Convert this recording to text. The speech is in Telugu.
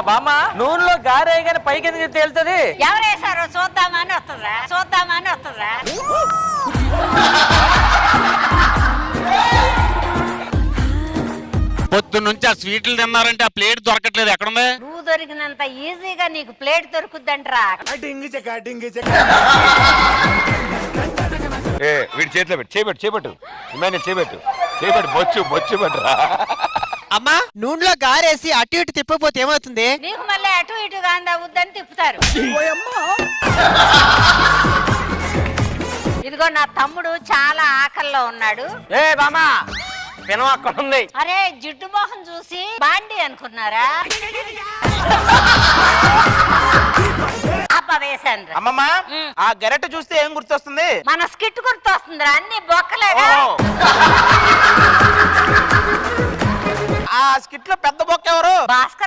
బామ్మ నూనెలో గారే గాని పైకి ఎందుకు తేలుతుంది? ఎవరేసారో చూద్దామని వస్తుందా పొద్దు నుంచి ఆ స్వీట్లు తిన్నారంటే ఆ ప్లేట్ దొరకట్లేదు, ఎక్కడుంది? నువ్వు దొరికినంత ఈజీగా నీకు ప్లేట్ దొరుకుద్దంట్రా. వీడి చేతిలో పెట్టు, చేపెట్టు చేపెట్టు బొచ్చు పట్టురా. అమ్మా నూనెలో గారేసి అటు ఇటు తిప్పపోతే ఏమవుతుంది? నీకు మళ్ళీ అటు ఇటుగా వద్దని తిప్పుతారు. ఇదిగో నా తమ్ముడు చాలా ఆకల్లో ఉన్నాడు. బామ్మ పినం అక్కడ ఉంది. అరే జిడ్డు మోహన్ చూసి బాండి అనుకున్నారా? వేసాను. అమ్మమ్మ ఆ గెరెట్ చూస్తే ఏం గుర్తొస్తుంది? మన స్కిట్ గుర్తొస్తుందిరా, అన్ని బొక్కలేగా. ఆ స్కిట్ లో పెద్ద బొక్క ఎవరు? భాస్కర్